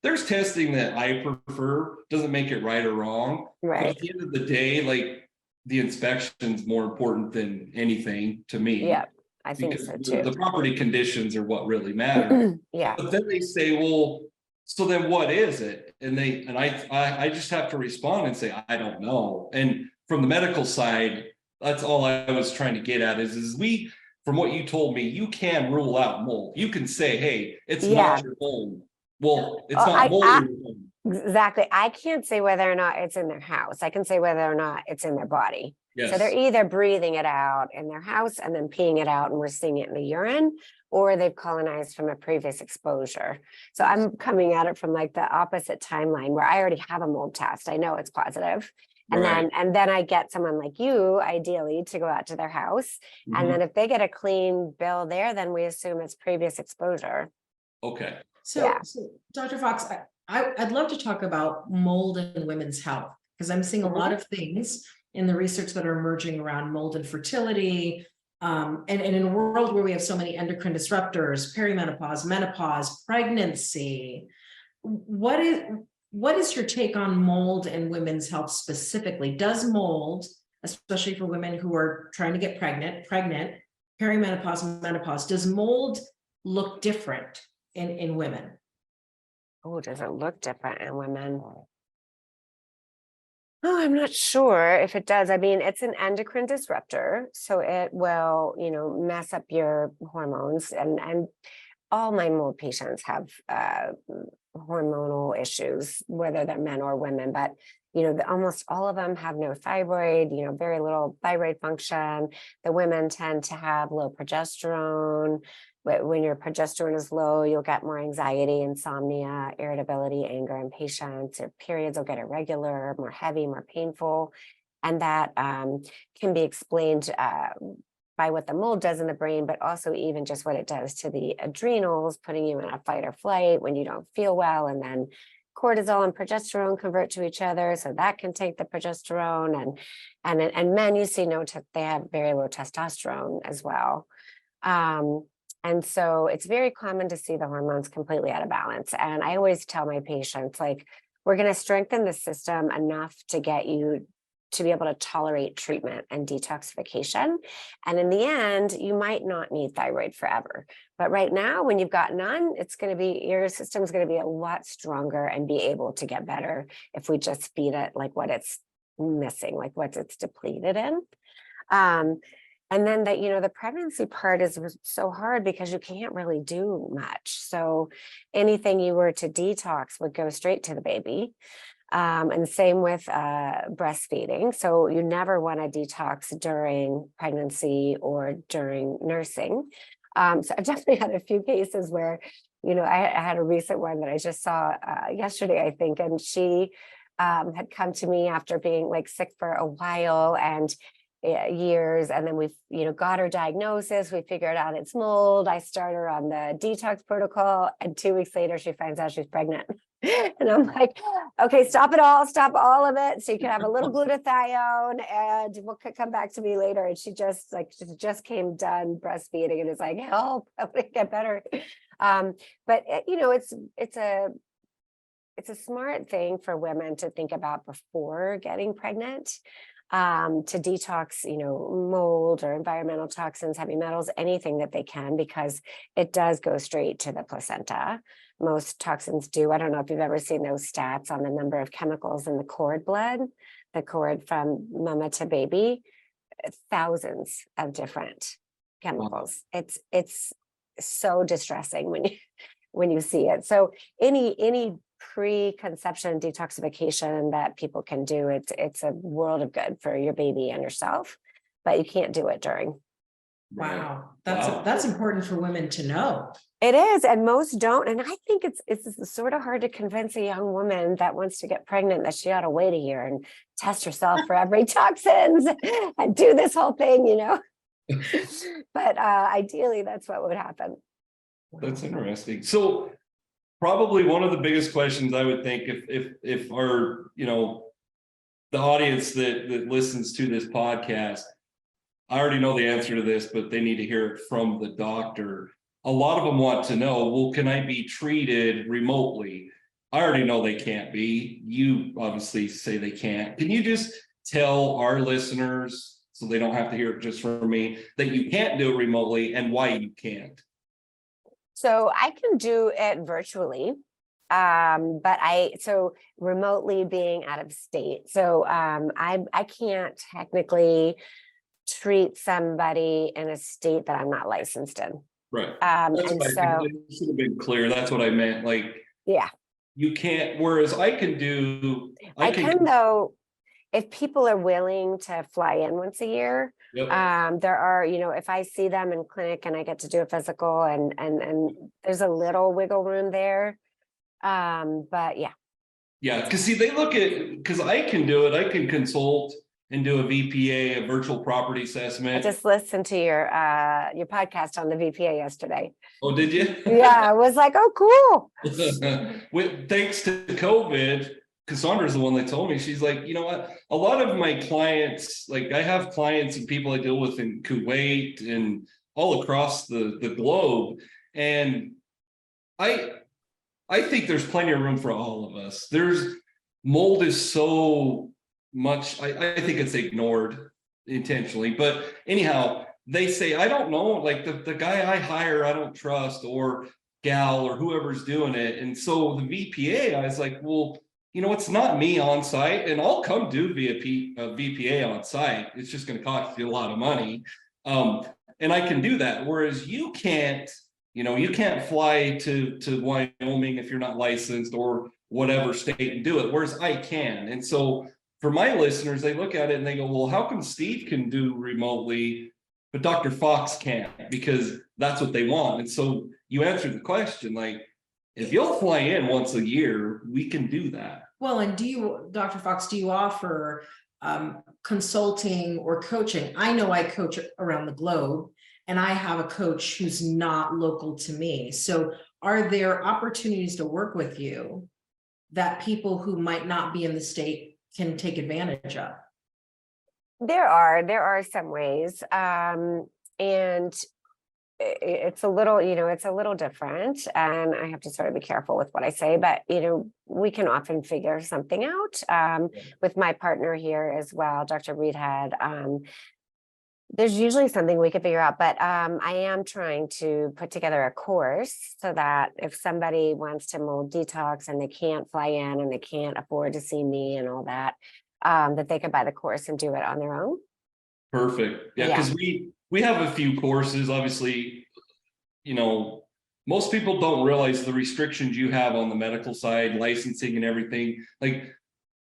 There's testing that I prefer. Doesn't make it right or wrong. Right. But at the end of the day, like, the inspection's more important than anything to me. Yeah, I think so too. The property conditions are what really matter. Yeah. But then they say, well, so then what is it? And I just have to respond and say, I don't know. And from the medical side, that's all I was trying to get at is we, from what you told me, you can rule out mold. You can say, hey, it's not your mold. Well, it's not mold. Exactly. I can't say whether or not it's in their house. I can say whether or not it's in their body. Yes. So they're either breathing it out in their house and then peeing it out and we're seeing it in the urine, or they've colonized from a previous exposure. So I'm coming at it from like the opposite timeline where I already have a mold test. I know it's positive. And then I get someone like you, ideally, to go out to their house. And then if they get a clean bill there, then we assume it's previous exposure. Okay. So Dr. Fox, I'd love to talk about mold and women's health, because I'm seeing a lot of things in the research that are emerging around mold and fertility. And in a world where we have so many endocrine disruptors, perimenopause, menopause, pregnancy, what is your take on mold and women's health specifically? Does mold, especially for women who are trying to get pregnant, perimenopause, menopause, does mold look different in women? Oh, does it look different in women? Oh, I'm not sure if it does. I mean, it's an endocrine disruptor, so it will, you know, mess up your hormones. And all my mold patients have hormonal issues, whether they're men or women. But you know, almost all of them have no thyroid. You know, very little thyroid function. The women tend to have low progesterone. When your progesterone is low, you'll get more anxiety, insomnia, irritability, anger, impatience. Your periods will get irregular, more heavy, more painful. And that can be explained by what the mold does in the brain, but also even just what it does to the adrenals, putting you in a fight or flight when you don't feel well. And then cortisol and progesterone convert to each other. So that can take the progesterone. And men, you see, they have very low testosterone as well. And so it's very common to see the hormones completely out of balance. And I always tell my patients, like, we're going to strengthen the system enough to get you to be able to tolerate treatment and detoxification. And in the end, you might not need thyroid forever. But right now, when you've got none, your system's going to be a lot stronger and be able to get better if we just feed it like what it's missing, like what it's depleted in. And then the pregnancy part is so hard because you can't really do much. So anything you were to detox would go straight to the baby. And same with breastfeeding. So you never want to detox during pregnancy or during nursing. So I've definitely had a few cases where, I had a recent one that I just saw yesterday, I think, and she had come to me after being like sick for a while and years. And then we, got her diagnosis. We figured out it's mold. I start her on the detox protocol. And 2 weeks later, she finds out she's pregnant. And I'm like, okay, stop all of it. So you can have a little glutathione and we'll come back to me later. And she just came done breastfeeding and is like, help, I want to get better. But it's a smart thing for women to think about before getting pregnant, to detox, mold or environmental toxins, heavy metals, anything that they can, because it does go straight to the placenta. Most toxins do. I don't know if you've ever seen those stats on the number of chemicals in the cord blood, the cord from mama to baby, thousands of different chemicals. It's so distressing when you see it. So any pre-conception detoxification that people can do, it's a world of good for your baby and yourself, but you can't do it during. Wow. That's important for women to know. It is, and most don't. And I think it's sort of hard to convince a young woman that wants to get pregnant that she ought to wait a year and test herself for every toxins and do this whole thing, But ideally, that's what would happen. That's interesting. So probably one of the biggest questions I would think if our, the audience that listens to this podcast, I already know the answer to this, but they need to hear it from the doctor. A lot of them want to know, well, can I be treated remotely? I already know they can't be. You obviously say they can't. Can you just tell our listeners, so they don't have to hear it just from me, that you can't do it remotely and why you can't? So I can do it virtually, but remotely being out of state. So I can't technically treat somebody in a state that I'm not licensed in. Right. And so it should have been clear. That's what I meant. Like, yeah, you can't. Whereas I can though, if people are willing to fly in once a year. Yep. There are, if I see them in clinic and I get to do a physical and there's a little wiggle room there. But yeah. Yeah, because see, because I can do it. I can consult and do a VPA, a virtual property assessment. I just listened to your podcast on the VPA yesterday. Oh, did you? Yeah, I was like, oh, cool. Thanks to COVID, Cassandra's the one that told me. She's like, you know what? A lot of my clients, like I have clients and people I deal with in Kuwait and all across the globe, and I think there's plenty of room for all of us. Mold is so much, I think it's ignored intentionally. But anyhow, they say, I don't know, like the guy I hire, I don't trust, or gal or whoever's doing it. And so the VPA, I was like, well, it's not me on site, and I'll come do VPA on site. It's just going to cost you a lot of money. And I can do that. Whereas you can't, you can't fly to Wyoming if you're not licensed or whatever state and do it. Whereas I can. And so for my listeners, they look at it and they go, well, how come Steve can do remotely, but Dr. Fox can't? Because that's what they want. And so you answered the question, like, if you'll fly in once a year, we can do that. Well, and Dr. Fox, do you offer consulting or coaching? I know I coach around the globe, and I have a coach who's not local to me. So are there opportunities to work with you that people who might not be in the state can take advantage of? There are some ways. And it's a little, it's a little different, and I have to sort of be careful with what I say, but we can often figure something out with my partner here as well, Dr. Reedhead. There's usually something we can figure out, but I am trying to put together a course so that if somebody wants to mold detox and they can't fly in and they can't afford to see me and all that, that they can buy the course and do it on their own. Perfect. Yeah, because we have a few courses. Obviously, most people don't realize the restrictions you have on the medical side, licensing and everything. Like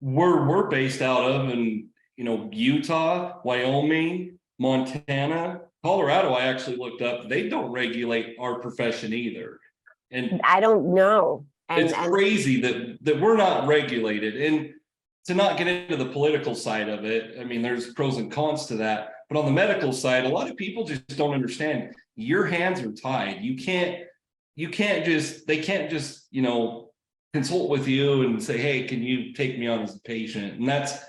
we're based out of in Utah, Wyoming, Montana, Colorado. I actually looked up. They don't regulate our profession either, and I don't know. it's crazy that we're not regulated. And to not get into the political side of it, I mean, there's pros and cons to that. But on the medical side, a lot of people just don't understand. Your hands are tied. They can't just, consult with you and say, hey, can you take me on as a patient? And that's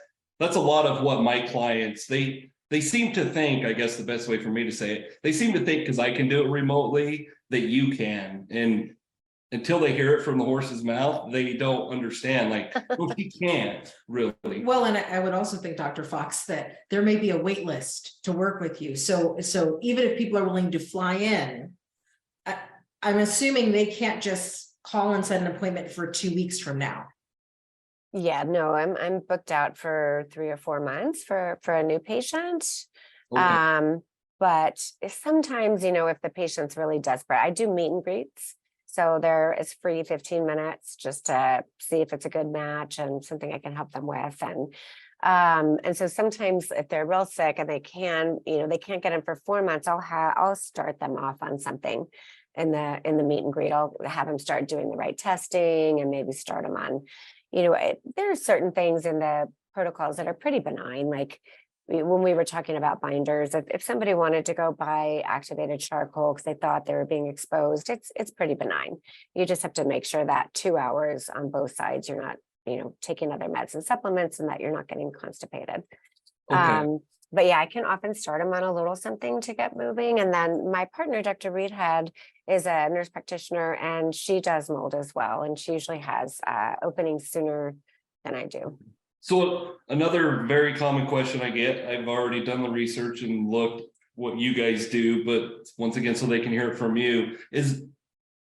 a lot of what my clients, they seem to think, I guess the best way for me to say it, they seem to think because I can do it remotely that you can. And until they hear it from the horse's mouth, they don't understand. Like, well, he can't really. Well, and I would also think, Dr. Fox, that there may be a wait list to work with you. So even if people are willing to fly in, I'm assuming they can't just call and set an appointment for 2 weeks from now. Yeah, no, I'm booked out for 3 or 4 months for a new patient. Okay. But sometimes, if the patient's really desperate, I do meet and greets. So there is free 15 minutes just to see if it's a good match and something I can help them with. And so sometimes if they're real sick and they can't get in for 4 months, I'll start them off on something in the meet and greet. I'll have them start doing the right testing and maybe start them on, there are certain things in the protocols that are pretty benign. Like when we were talking about binders, if somebody wanted to go buy activated charcoal because they thought they were being exposed, it's pretty benign. You just have to make sure that 2 hours on both sides, you're not, taking other meds and supplements and that you're not getting constipated. Okay. But yeah, I can often start them on a little something to get moving. And then my partner, Dr. Reedhead, is a nurse practitioner and she does mold as well. And she usually has openings sooner than I do. So another very common question I get, I've already done the research and looked what you guys do, but once again, so they can hear it from you, is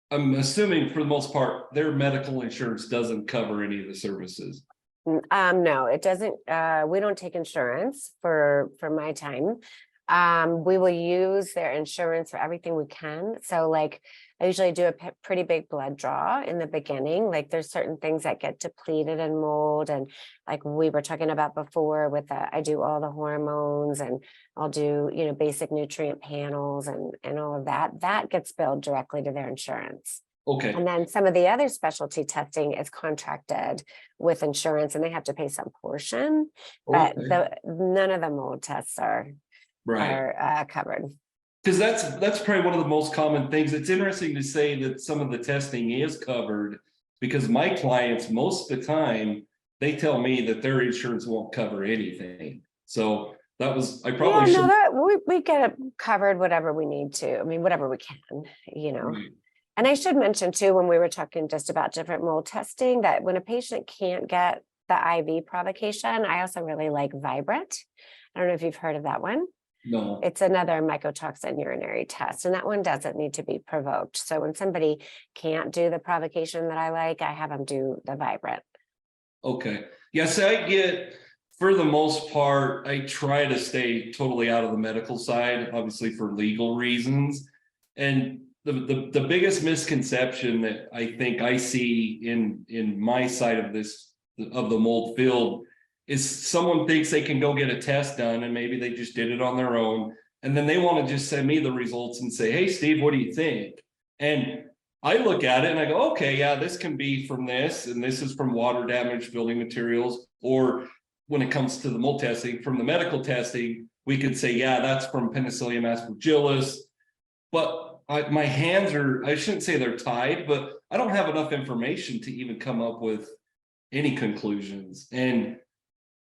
I'm assuming for the most part, their medical insurance doesn't cover any of the services. No, it doesn't. We don't take insurance for my time. We will use their insurance for everything we can. So like I usually do a pretty big blood draw in the beginning. Like there's certain things that get depleted in mold. And like we were talking about before with I do all the hormones and I'll do, basic nutrient panels and all of that. That gets billed directly to their insurance. Okay. And then some of the other specialty testing is contracted with insurance and they have to pay some portion, but none of the mold tests are covered. Because that's probably one of the most common things. It's interesting to say that some of the testing is covered because my clients, most of the time, they tell me that their insurance won't cover anything. So that was, I probably should. No, we get it covered, whatever we need to. I mean, whatever we can, Right. And I should mention too, when we were talking just about different mold testing, that when a patient can't get the IV provocation, I also really like Vibrant. I don't know if you've heard of that one. No. It's another mycotoxin urinary test, and that one doesn't need to be provoked. So when somebody can't do the provocation that I like, I have them do the Vibrant. Okay. Yes, I get, for the most part, I try to stay totally out of the medical side, obviously for legal reasons. And the biggest misconception that I think I see in my side of the mold field is someone thinks they can go get a test done and maybe they just did it on their own. And then they want to just send me the results and say, hey, Steve, what do you think? And I look at it and I go, okay, yeah, this can be from this, and this is from water damage, building materials. Or when it comes to the mold testing, from the medical testing, we could say, yeah, that's from Penicillium aspergillus. But my hands are, I shouldn't say they're tied, but I don't have enough information to even come up with any conclusions. And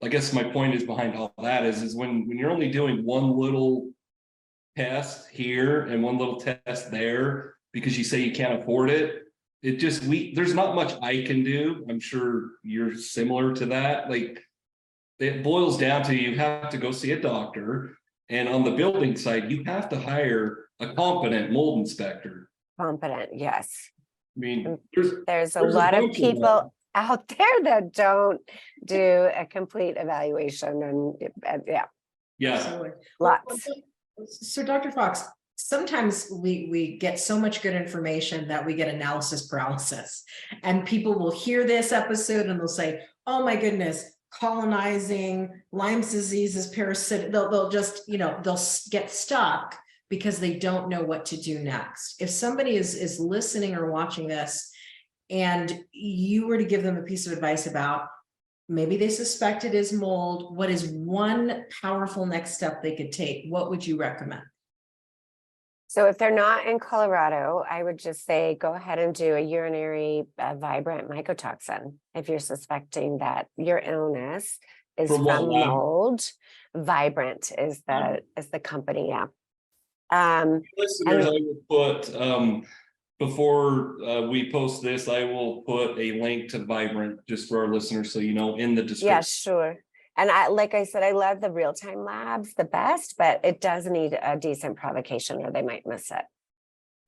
I guess my point is behind all that is when you're only doing one little test here and one little test there because you say you can't afford it. It just, there's not much I can do. I'm sure you're similar to that. Like, it boils down to you have to go see a doctor. And on the building side, you have to hire a competent mold inspector. Competent, yes. I mean, There's a lot of people out there that don't do a complete evaluation, and yeah, Absolutely. lots. So Dr. Fox, sometimes we get so much good information that we get analysis paralysis, and people will hear this episode and they'll say, oh my goodness, colonizing, Lyme's disease is parasitic. They'll just, they'll get stuck because they don't know what to do next. If somebody is listening or watching this and you were to give them a piece of advice about maybe they suspect it is mold, what is one powerful next step they could take? What would you recommend? So if they're not in Colorado, I would just say go ahead and do a urinary vibrant mycotoxin if you're suspecting that your illness is from mold. Vibrant is the company, yeah. Listeners, I will put before we post this, I will put a link to Vibrant just for our listeners, so in the description. Yeah, sure. And like I said, I love the real-time labs the best, but it does need a decent provocation or they might miss it.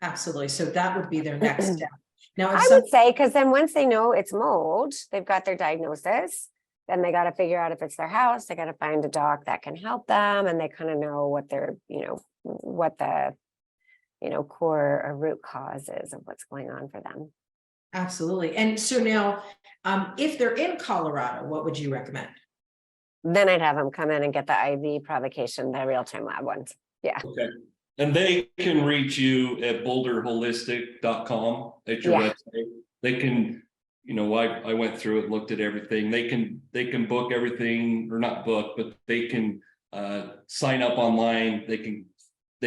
Absolutely. So that would be their next step. Now, I would say, because then once they know it's mold, they've got their diagnosis, then they got to figure out if it's their house, they got to find a doc that can help them, and they kind of know what their, what the, core or root cause is of what's going on for them. Absolutely. And so now, if they're in Colorado, what would you recommend? Then I'd have them come in and get the IV provocation, the real-time lab ones. Yeah. Okay. And they can reach you at boulderholistic.com at your website. They can, I went through it, looked at everything. They can book everything, or not book, but they can sign up online. They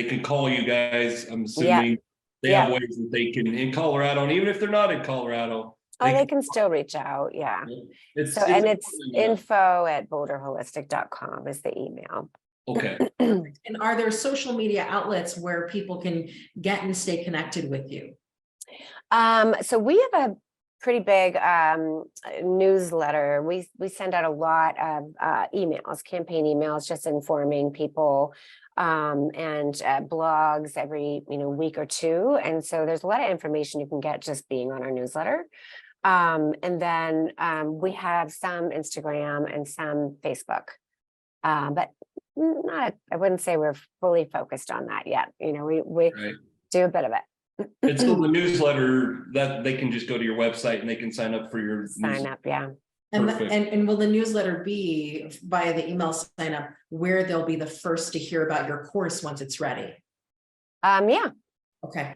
can call you guys. I'm assuming they have ways that they can in Colorado, and even if they're not in Colorado, they can still reach out. Yeah. It's info@boulderholistic.com is the email. Okay. And are there social media outlets where people can get and stay connected with you? So we have a pretty big newsletter. We send out a lot of emails, campaign emails, just informing people, and blogs every week or two. And so there's a lot of information you can get just being on our newsletter. And then we have some Instagram and some Facebook, but not, I wouldn't say we're fully focused on that yet. We do a bit of it. And so the newsletter, that they can just go to your website and they can sign up for your sign up. Yeah. And will the newsletter be via the email sign up where they'll be the first to hear about your course once it's ready? Yeah. Okay.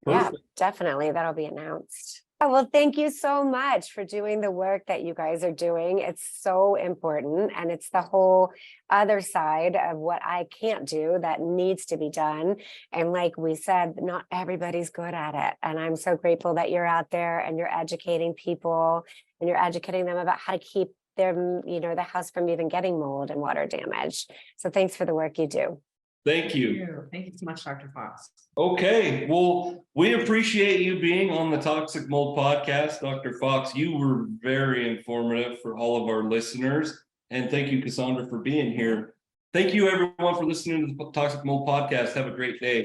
Perfect. Yeah, definitely. That'll be announced. Oh, well, thank you so much for doing the work that you guys are doing. It's so important. And it's the whole other side of what I can't do that needs to be done. And like we said, not everybody's good at it. And I'm so grateful that you're out there and you're educating people and you're educating them about how to keep their, the house from even getting mold and water damage. So thanks for the work you do. Thank you. Thank you so much, Dr. Fox. Okay, well, we appreciate you being on the Toxic Mold Podcast, Dr. Fox. You were very informative for all of our listeners. And thank you, Cassandra, for being here. Thank you, everyone, for listening to the Toxic Mold Podcast. Have a great day.